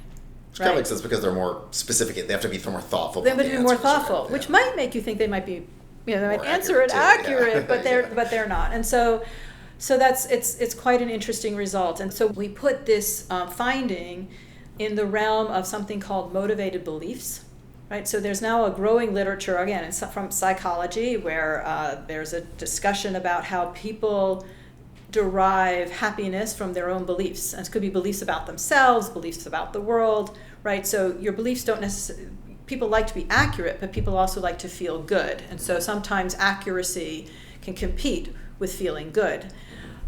Which kind of makes sense because they're more specific. They have to be more thoughtful. They have to be more thoughtful, right? Which might make you think they might be, they might answer it accurate, but they're not. And so it's quite an interesting result. And so we put this finding in the realm of something called motivated beliefs, right? So there's now a growing literature, again, from psychology, where there's a discussion about how people derive happiness from their own beliefs. And it could be beliefs about themselves, beliefs about the world, right? So your beliefs don't necessarily, people like to be accurate, but people also like to feel good. And so sometimes accuracy can compete with feeling good.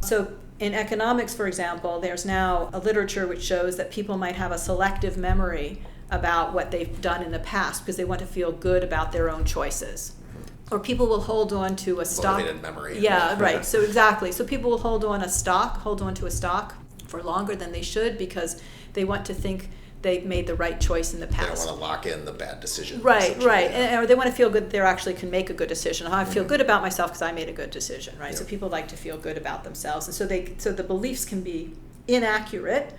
So in economics, for example, there's now a literature which shows that people might have a selective memory about what they've done in the past because they want to feel good about their own choices. Or people will hold on to a stock. Motivated memory. Yeah, right. So exactly. So people will hold on to a stock for longer than they should because they want to think they made the right choice in the past. They don't want to lock in the bad decision. Right. Or they want to feel good they actually can make a good decision. I feel good about myself because I made a good decision, right? Yep. So people like to feel good about themselves. And so the beliefs can be inaccurate,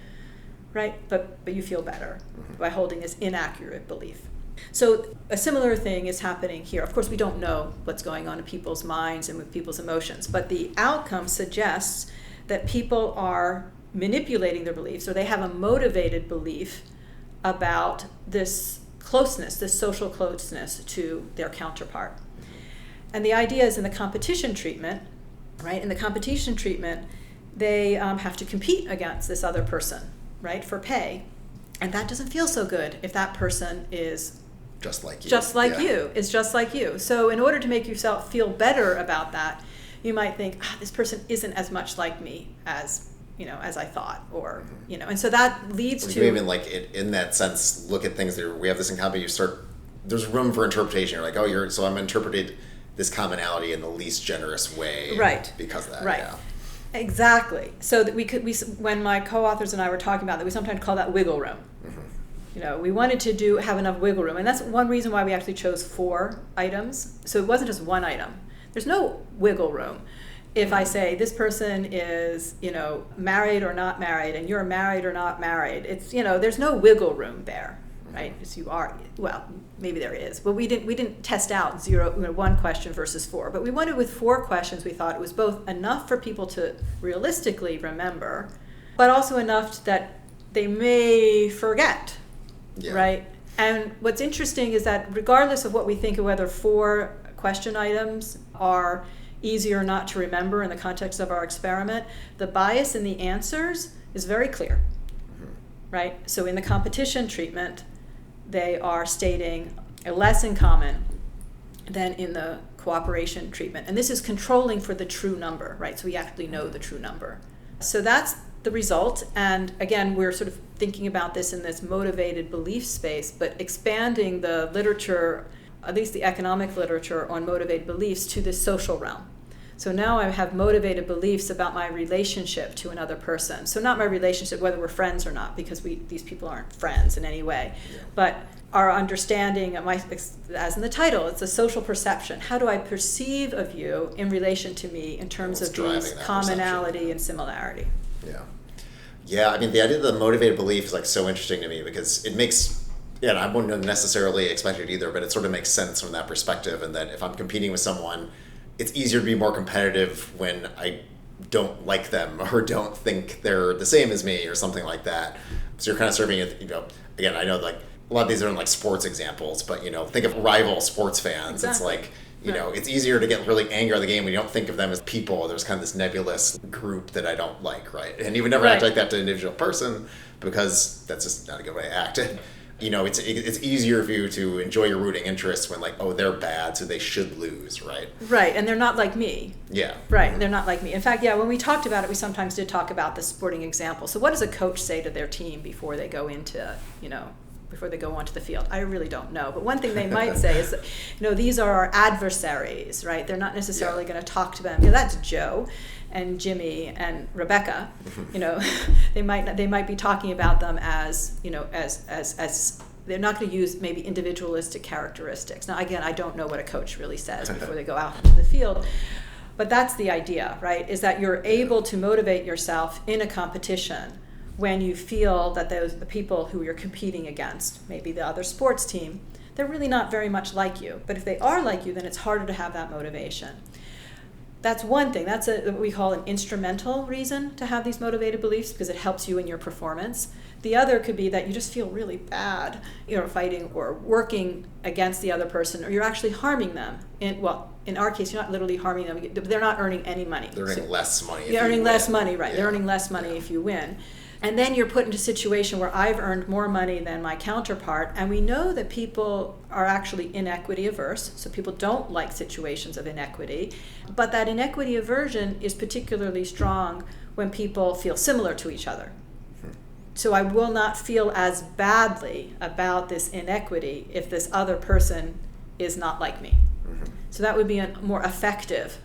right? But you feel better by holding this inaccurate belief. So a similar thing is happening here. Of course, we don't know what's going on in people's minds and with people's emotions, but the outcome suggests that people are manipulating their beliefs, or they have a motivated belief about this closeness, this social closeness to their counterpart. And the idea is in the competition treatment, right? In the competition treatment, they have to compete against this other person, right, for pay. And that doesn't feel so good if that person is just like you. So in order to make yourself feel better about that, you might think, this person isn't as much like me as I thought, or, and so that leads to... Even in that sense, look at things that we have this in common, there's room for interpretation. You're like, so I'm interpreted this commonality in the least generous way. Right. Because of that. Right. Yeah. Exactly. So that when my co-authors and I were talking about that, we sometimes call that wiggle room. We wanted to have enough wiggle room, and that's one reason why we actually chose 4 items. So it wasn't just one item. There's no wiggle room. If I say this person is, married or not married, and you're married or not married, it's, there's no wiggle room there, right? It's you are, well, maybe there is, but we didn't test out 1 question versus 4. But we wanted with 4 questions, we thought it was both enough for people to realistically remember, but also enough that they may forget, right? And what's interesting is that regardless of what we think of whether 4 question items are easy or not to remember in the context of our experiment, the bias in the answers is very clear, right? So in the competition treatment, they are stating less in common than in the cooperation treatment. And this is controlling for the true number, right? So we actually know the true number. So that's the result. And again, we're sort of thinking about this in this motivated belief space, but expanding the literature, at least the economic literature on motivated beliefs, to this social realm. So now I have motivated beliefs about my relationship to another person. So not my relationship, whether we're friends or not, because these people aren't friends in any way, but our understanding of as in the title, it's a social perception. How do I perceive of you in relation to me in terms of these commonality and similarity? Yeah, I mean, the idea of the motivated belief is like so interesting to me because it makes, I wouldn't necessarily expect it either, but it sort of makes sense from that perspective. And that if I'm competing with someone, it's easier to be more competitive when I don't like them or don't think they're the same as me or something like that. So you're kind of serving it, again, I know like a lot of these are in like sports examples, but think of rival sports fans. Exactly. It's like, it's easier to get really angry at the game when you don't think of them as people. There's kind of this nebulous group that I don't like, right? And you would never act like that to an individual person because that's just not a good way to act. It's easier for you to enjoy your rooting interests when they're bad, so they should lose, right? Right, and they're not like me. Yeah. Right, they're not like me. In fact, when we talked about it, we sometimes did talk about the sporting example. So what does a coach say to their team before they go into, before they go onto the field? I really don't know. But one thing they might say is, these are our adversaries, right? They're not necessarily going to talk to them. That's Joe and Jimmy and Rebecca. They might be talking about them as, as they're not going to use maybe individualistic characteristics. Now, again, I don't know what a coach really says before they go out into the field. But that's the idea, right? Is that you're able to motivate yourself in a competition when you feel that the people who you're competing against, maybe the other sports team, they're really not very much like you. But if they are like you, then it's harder to have that motivation. That's one thing. That's what we call an instrumental reason to have these motivated beliefs because it helps you in your performance. The other could be that you just feel really bad, fighting or working against the other person, or you're actually harming them. In our case, you're not literally harming them. They're not earning any money. They're earning less money. You're earning less money, right? Yeah. They're earning less money if you win. And then you're put into a situation where I've earned more money than my counterpart, and we know that people are actually inequity averse, so people don't like situations of inequity, but that inequity aversion is particularly strong when people feel similar to each other. So I will not feel as badly about this inequity if this other person is not like me. So that would be a more effective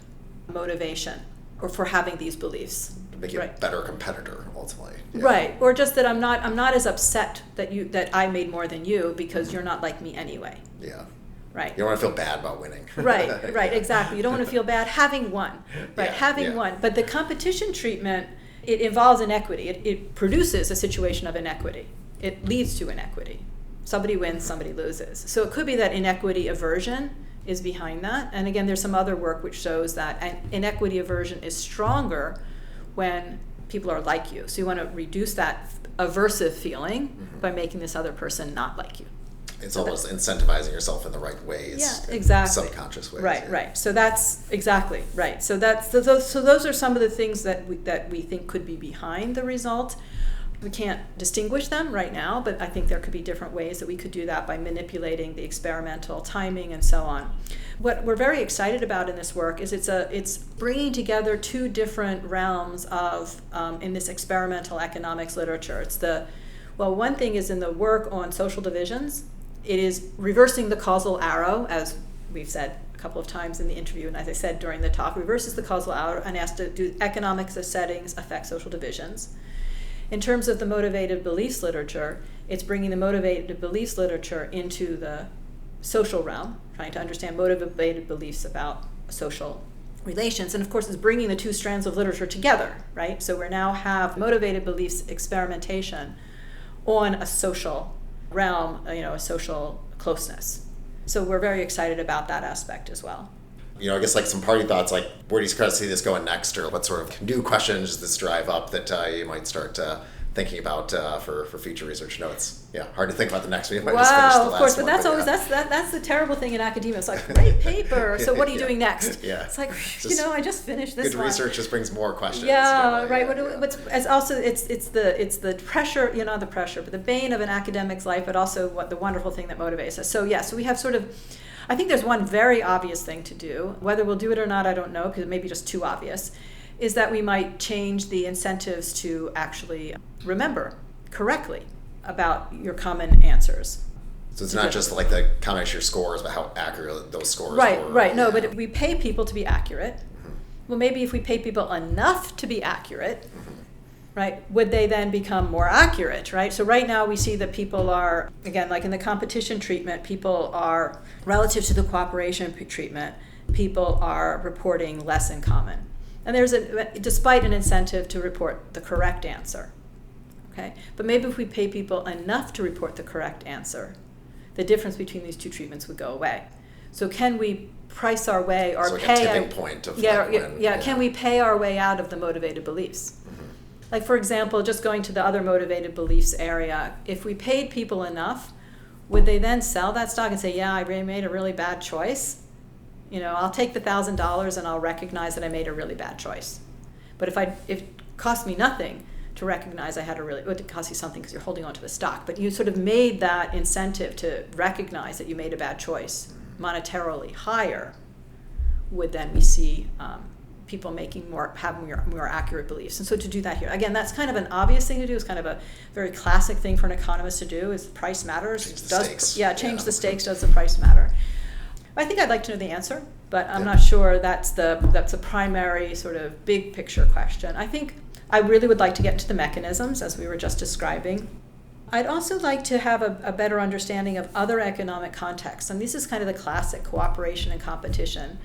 motivation or for having these beliefs. Make you a better competitor, ultimately. Yeah. Right, or just that I'm not as upset that I made more than you because you're not like me anyway. Yeah. Right. You don't want to feel bad about winning. Right, exactly. You don't want to feel bad having won, right? Having won. But the competition treatment, it involves inequity. It produces a situation of inequity. It leads to inequity. Somebody wins, somebody loses. So it could be that inequity aversion is behind that. And again, there's some other work which shows that inequity aversion is stronger when people are like you. So you want to reduce that aversive feeling by making this other person not like you. It's almost incentivizing yourself in the right ways. Yeah, exactly. Subconscious ways. Right. So that's exactly right. So those are some of the things that we think could be behind the result. We can't distinguish them right now, but I think there could be different ways that we could do that by manipulating the experimental timing and so on. What we're very excited about in this work is it's bringing together 2 different realms of in this experimental economics literature. One thing is in the work on social divisions. It is reversing the causal arrow, as we've said a couple of times in the interview, and as I said during the talk, reverses the causal order and asks, do economic settings affect social divisions? In terms of the motivated beliefs literature, it's bringing the motivated beliefs literature into the social realm, trying to understand motivated beliefs about social relations. And of course, it's bringing the two strands of literature together, right? So we now have motivated beliefs experimentation on a social realm, a social closeness. So we're very excited about that aspect as well. I guess like some party thoughts, like where do you kind of see this going next, or what sort of new questions does this drive up that you might start thinking about for future research? It's hard to think about the next one. You might just finish the last of course, but one, that's always that's the terrible thing in academia. It's like, great paper. So what are you doing next? It's like, I just finished this good one. research just brings more questions. Right. It's also it's the pressure, not the pressure, but the bane of an academic's life, but also what the wonderful thing that motivates us. So so we have sort of, I think there's one very obvious thing to do. Whether we'll do it or not, I don't know, because it may be just too obvious, is that we might change the incentives to actually remember correctly about your common answers. So it's not just like the combination of your scores, but how accurate those scores were. Right. No, but if we pay people to be accurate, well, maybe if we pay people enough to be accurate, right, would they then become more accurate, right? So right now we see that people are, again, like in the competition treatment, people are, relative to the cooperation treatment, people are reporting less in common. And there's despite an incentive to report the correct answer, okay? But maybe if we pay people enough to report the correct answer, the difference between these two treatments would go away. So can we price our way or pay a tipping point of can we pay our way out of the motivated beliefs? Like, for example, just going to the other motivated beliefs area, if we paid people enough, would they then sell that stock and say, I made a really bad choice? I'll take the $1,000 and I'll recognize that I made a really bad choice. But if it cost me nothing to recognize it would cost you something because you're holding on to the stock. But you sort of made that incentive to recognize that you made a bad choice monetarily higher, would then we see people having more accurate beliefs. And so to do that here, again, that's kind of an obvious thing to do. It's kind of a very classic thing for an economist to do, is price matters. Change the stakes. Change the stakes. Does the price matter? I think I'd like to know the answer, but I'm not sure that's a primary sort of big picture question. I think I really would like to get into the mechanisms, as we were just describing. I'd also like to have a better understanding of other economic contexts. And this is kind of the classic cooperation and competition.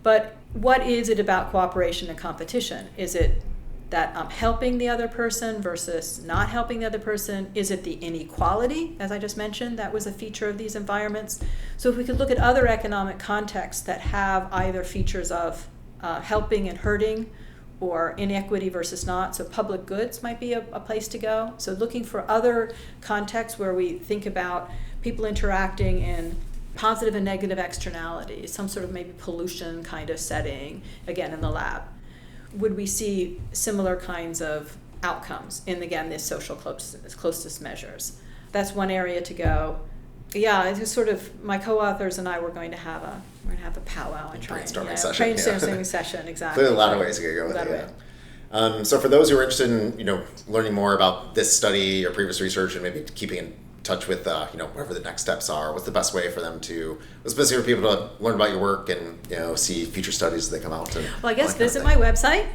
But what is it about cooperation and competition? Is it that I'm helping the other person versus not helping the other person? Is it the inequality, as I just mentioned, that was a feature of these environments? So if we could look at other economic contexts that have either features of helping and hurting, or inequity versus not, so public goods might be a place to go. So looking for other contexts where we think about people interacting in positive and negative externalities, some sort of maybe pollution kind of setting, again, in the lab. Would we see similar kinds of outcomes in, again, this social closeness measures? That's one area to go. It's just sort of, my co-authors and I were going to have a powwow and try brainstorming session, exactly. There's a lot of ways to go with it. So for those who are interested in learning more about this study or previous research, and maybe keeping in touch with whatever the next steps are, what's the best way for them to, especially for people to learn about your work and see future studies as they come out? Well, I guess visit my website.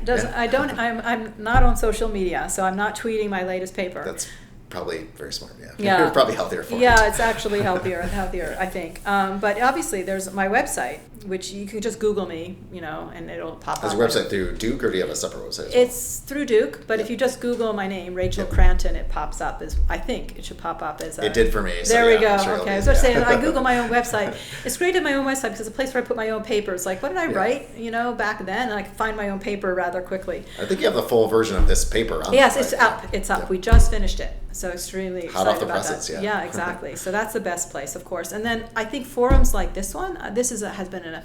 I'm not on social media, so I'm not tweeting my latest paper. That's probably very smart. It's probably healthier for you. It's actually healthier, I think. But obviously, there's my website, which you can just Google me, and it'll pop up. Is your website through Duke, or do you have a separate website as well? It's through Duke, but if you just Google my name, Rachel Kranton, it pops up I think it should pop up as it did for me. There we go. Sure Okay, so saying I Google my own website. It's great at my own website because it's a place where I put my own papers. Like, what did I write, back then? And I can find my own paper rather quickly. I think you have the full version of this paper on Yes, it's up. It's up. We just finished it. So extremely excited hot off the about presses, that. Yeah, exactly. So that's the best place, of course. And then I think forums like this one, has been a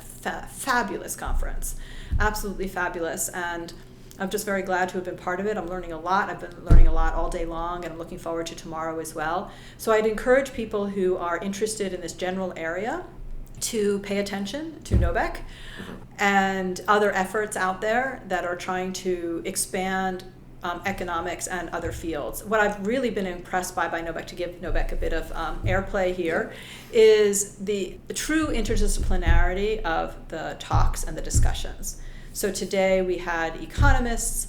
fabulous conference, absolutely fabulous. And I'm just very glad to have been part of it. I'm learning a lot. I've been learning a lot all day long, and I'm looking forward to tomorrow as well. So I'd encourage people who are interested in this general area to pay attention to NoBeC and other efforts out there that are trying to expand economics and other fields. What I've really been impressed by NoBeC, to give NoBeC a bit of airplay here, is the true interdisciplinarity of the talks and the discussions. So today we had economists,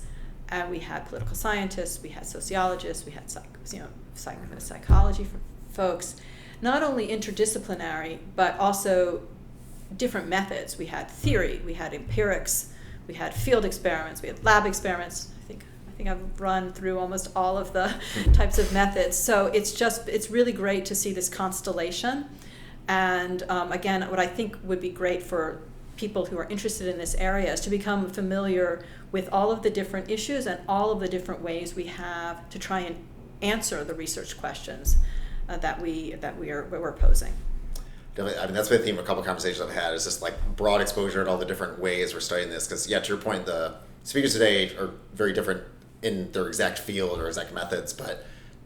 and we had political scientists, we had sociologists, we had psychology folks, not only interdisciplinary, but also different methods. We had theory, we had empirics, we had field experiments, we had lab experiments. I think I've run through almost all of the types of methods. So it's really great to see this constellation. And again, what I think would be great for people who are interested in this area is to become familiar with all of the different issues and all of the different ways we have to try and answer the research questions that we're posing. Definitely. I mean, that's been the theme of a couple of conversations I've had, is just like broad exposure at all the different ways we're studying this. Because, to your point, the speakers today are very different in their exact field or exact methods, but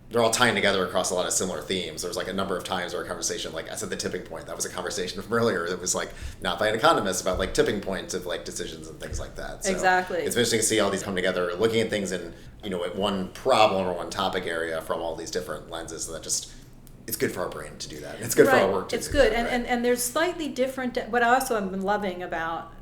they're all tying together across a lot of similar themes. There's like a number of times where a conversation, like I said, the tipping point, that was a conversation from earlier that was like not by an economist, about like tipping points of like decisions and things like that. So exactly. It's interesting to see all these come together, looking at things in, at one problem or one topic area from all these different lenses. So that just, it's good for our brain to do that. It's good for our work to do that. It's good. Right? And there's slightly different, what I also have been loving about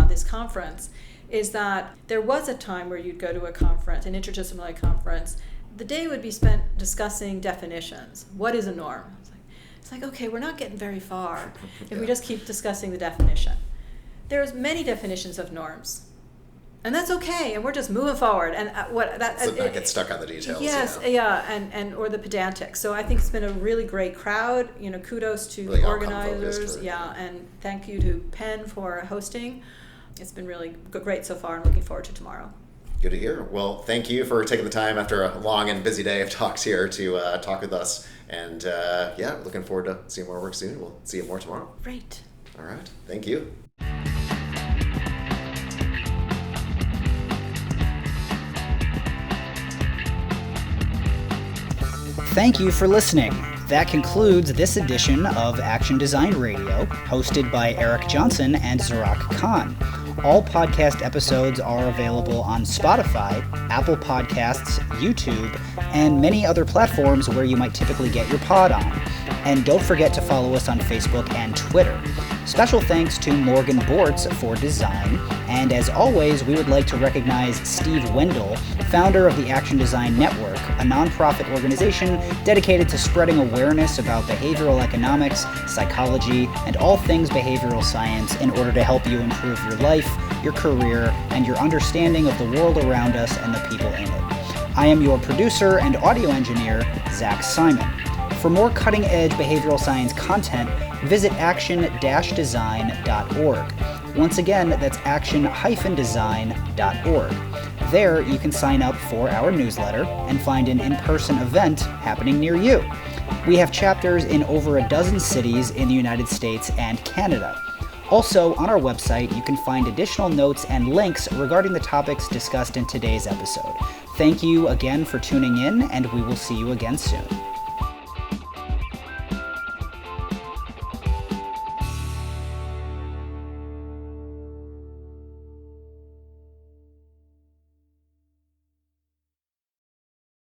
this conference is that there was a time where you'd go to a conference, an interdisciplinary conference, the day would be spent discussing definitions. What is a norm? It's like, okay, we're not getting very far if we just keep discussing the definition. There's many definitions of norms, and that's okay, and we're just moving forward. And so not get stuck on the details. Yes, and or the pedantic. So I think it's been a really great crowd. Kudos to really the organizers. Focused, and thank you to Penn for hosting. It's been really great so far, and looking forward to tomorrow. Good to hear. Well, thank you for taking the time after a long and busy day of talks here to talk with us. And looking forward to seeing more work soon. We'll see you more tomorrow. Great. All right. Thank you. Thank you for listening. That concludes this edition of Action Design Radio, hosted by Erik Johnson and Zorak Khan. All podcast episodes are available on Spotify, Apple Podcasts, YouTube, and many other platforms where you might typically get your pod on. And don't forget to follow us on Facebook and Twitter. Special thanks to Morgan Bortz for design, and as always, we would like to recognize Steve Wendell, founder of the Action Design Network, a nonprofit organization dedicated to spreading awareness about behavioral economics, psychology, and all things behavioral science in order to help you improve your life, your career, and your understanding of the world around us and the people in it. I am your producer and audio engineer, Zach Simon. For more cutting-edge behavioral science content, visit action-design.org. Once again, that's action-design.org. There, you can sign up for our newsletter and find an in-person event happening near you. We have chapters in over a dozen cities in the United States and Canada. Also, on our website, you can find additional notes and links regarding the topics discussed in today's episode. Thank you again for tuning in, and we will see you again soon.